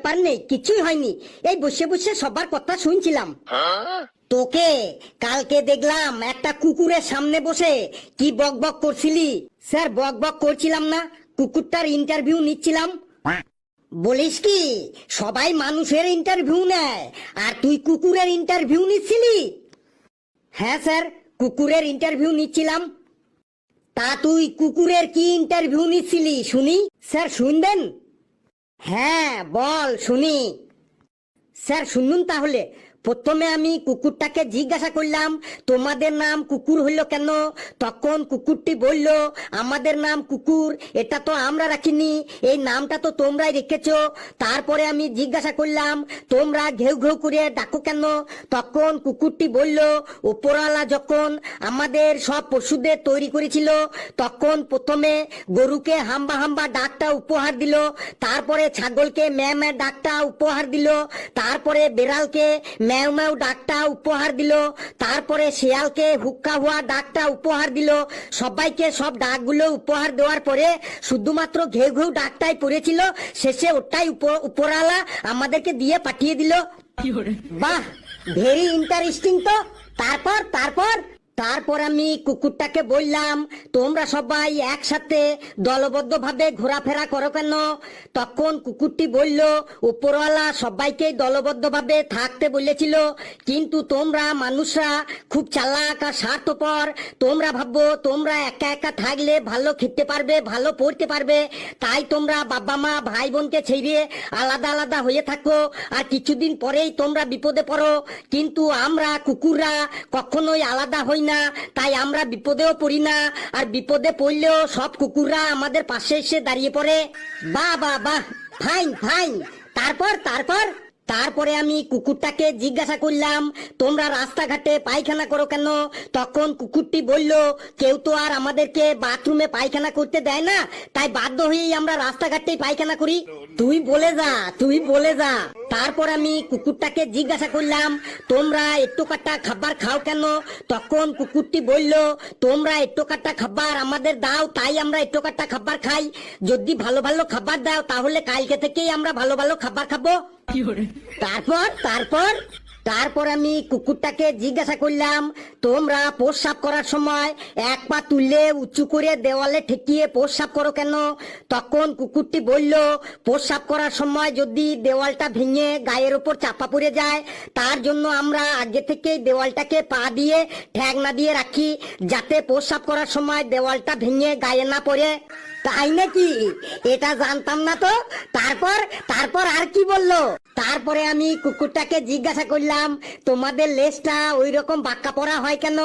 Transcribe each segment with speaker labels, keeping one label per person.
Speaker 1: ব্যাপার নেই, কিছুই হয়নি। এই বসে বসে সবার কথা শুনছিলাম। তোকে কালকে দেখলাম একটা কুকুরের সামনে বসে কি বক বক করছিলি। স্যার বক বক করছিলাম না, কুকুরটার ইন্টারভিউ নিচ্ছিলাম। বলিস কি, সবাই মানুষের ইন্টারভিউ নেয় আর তুই কুকুরের ইন্টারভিউ নিচ্ছিলি? হ্যাঁ স্যার, কুকুরের ইন্টারভিউ নিচ্ছিলাম। তা তুই কুকুরের কি ইন্টারভিউ নিচ্ছিলি শুনি? স্যার শুনবেন? হ্যাঁ বল শুনি। স্যার শুনুন তাহলে। প্রথমে আমি কুকুরটাকে জিজ্ঞাসা করলাম, তোমাদের নাম কুকুর হইল কেন? তখন কুকুরটি বলল, আমাদের নাম কুকুর, এটা তো আমরা রাখিনি, এই নামটা তো তোমরাই রেখেছো। তারপরে আমি জিজ্ঞাসা করলাম, তোমরা ঘেউ ঘেউ করে ডাকো কেন? তখন কুকুরটি বলল, উপরওয়ালা যখন আমাদের সব পশুদের তৈরি করেছিল তখন প্রথমে গরুকে হাম্বা হাম্বা ডাকটা উপহার দিল, তারপরে ছাগলকে ম্যাঁ ম্যাঁ ডাকটা উপহার দিল, তারপরে বেড়ালকে ম্যাও ম্যাও ডাকটা উপহার দিল, তারপরে শিয়ালকে হুক্কা হুয়া ডাকটা উপহার দিল। সবাইকে সব ডাকগুলো উপহার দেওয়ার পরে শুধুমাত্র ঘেউ ঘেউ ডাকটাই পড়েছিল, শেষে ওটাই উপরওয়ালা আমাদেরকে দিয়ে পাঠিয়ে দিল। বাহ, ভেরি ইন্টারেস্টিং তো। তারপর তারপর তারপর আমি কুকুরটাকে বললাম, তোমরা সবাই একসাথে দলবদ্ধভাবে ঘোরাফেরা করো কেন? তখন কুকুরটি বলল, উপরওয়ালা সবাইকে দলবদ্ধভাবে থাকতে বলেছিল, কিন্তু তোমরা মানুষরা খুব চালাক আর স্বার্থপর। তোমরা ভাববো তোমরা একা একা থাকলে ভালো খেতে পারবে, ভালো পড়তে পারবে, তাই তোমরা বাবা মা ভাই বোনকে ছেড়ে আলাদা আলাদা হয়ে থাকো, আর কিছুদিন পরেই তোমরা বিপদে পড়ো। কিন্তু আমরা কুকুররা কখনোই আলাদা হই না, তাই আমরা বিপদেও পড়ি না, আর বিপদে পড়লেও সব কুকুররা আমাদের পাশে এসে দাঁড়িয়ে পড়ে। বাহ বাহ বাহ, ফাইন ফাইন। তারপর তারপর তারপরে আমি কুকুরটাকে জিজ্ঞাসা করলাম, তোমরা রাস্তাঘাটে পায়খানা করো কেন? তখন কুকুরটি বলল, কেউ তো আর আমাদেরকে বাথরুমে পায়খানা করতে দেয় না, তাই বাধ্য হয়েই আমরা রাস্তাঘাটেই পায়খানা করি। তুই বলে যা, তুই বলে যা। তারপর আমি কুকুরটাকে জিজ্ঞাসা করলাম, তোমরা একটু কাটা খাবার খাও কেন? তখন কুকুরটি বলল, তোমরা একটু কাটা খাবার আমাদের দাও, তাই আমরা একটু কাটা খাবার খাই। যদি ভালো ভালো খাবার দাও তাহলে কালকে থেকেই আমরা ভালো ভালো খাবার খাবো। তারপর তারপর তারপর আমি কুকুরটাকে জিজ্ঞাসা করলাম, তোমরা প্রস্রাব করার সময় এক পা তুললে উঁচু করে দেওয়ালে ঠেকিয়ে প্রস্রাব করো কেন? তখন কুকুরটি বলল, প্রস্রাব করার সময় যদি দেওয়ালটা ভেঙে গায়ের ওপর চাপা পড়ে যায়, তার জন্য আমরা আগে থেকেই দেওয়ালটাকে পা দিয়ে ঠ্যাং না দিয়ে রাখি, যাতে প্রস্রাব করার সময় দেওয়ালটা ভেঙে গায়ে না পড়ে। তাই নাকি? এটা জানতাম না তো। তারপর তারপর আর কি বললো? তারপরে আমি কুকুরটাকে জিজ্ঞাসা করলাম, তোমাদের লেজটা ওই রকম বাঁকা পড়া হয় কেন?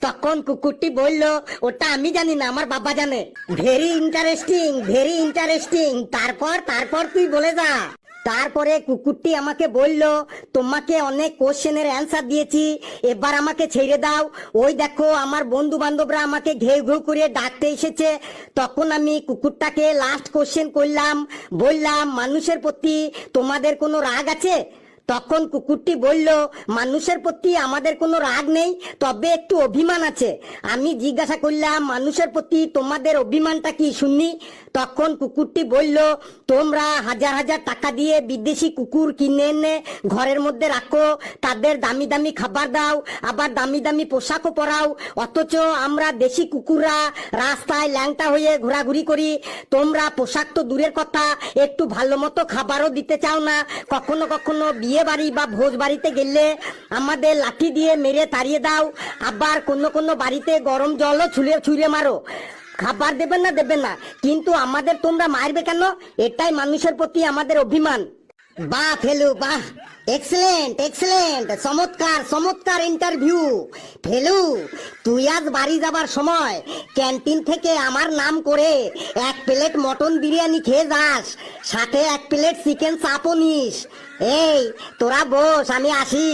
Speaker 1: তখন কুকুরটি বলল, ওটা আমি জানি না, আমার বাবা জানে। Very interesting, very interesting. তারপর তারপর তুই বলে যা। তারপরে কুকুরটি আমাকে বলল, তোমাকে অনেক কোশ্চেনের অ্যান্সার দিয়েছি, এবার আমাকে ছেড়ে দাও। ওই দেখো আমার বন্ধু বান্ধবরা আমাকে ঘেউ ঘেউ করে ডাকতে এসেছে। তখন আমি কুকুরটাকে লাস্ট কোশ্চেন করলাম, বললাম, মানুষের প্রতি তোমাদের কোনো রাগ আছে? তখন কুকুরটি বলল, মানুষের প্রতি আমাদের কোনো রাগ নেই, তবে একটু অভিমান আছে। আমি জিজ্ঞাসা করলাম, মানুষের প্রতি তোমাদের অভিমানটা কি শুনি? তখন কুকুরটি বলল, তোমরা হাজার হাজার টাকা দিয়ে বিদেশি কুকুর কিনে এনে ঘরের মধ্যে রাখো, তাদের দামি দামি খাবার দাও, আবার দামি দামি পোশাকও পরাও, অথচ আমরা দেশি কুকুররা রাস্তায় ল্যাংটা হয়ে ঘোরাঘুরি করি। তোমরা পোশাক তো দূরের কথা, একটু ভালো মতো খাবারও দিতে চাও না। কখনো কখনো বিয়ে বাড়ি বা ভোজ বাড়িতে গেলে আমাদের লাঠি দিয়ে মেরে তাড়িয়ে দাও, আবার কোনো কোনো বাড়িতে গরম জলও ছুঁড়ে ছুঁড়ে মারো। খাবার দেবেন না দেবেন না, কিন্তু আমাদের তোমরা মারবে কেন? এটাই মানুষের প্রতি আমাদের অভিমান। বাহ ফেলু বাহ, এক্সেলেন্ট এক্সেলেন্ট, চমৎকার চমৎকার ইন্টারভিউ। ফেলু, তুই আজ বাড়ি যাবার সময় ক্যান্টিন থেকে আমার নাম করে 1 প্লেট মটন বিরিয়ানি খেয়ে যাস, সাথে 1 প্লেট চিকেন চাপও নিস। এই তোরা বস, আমি আসি।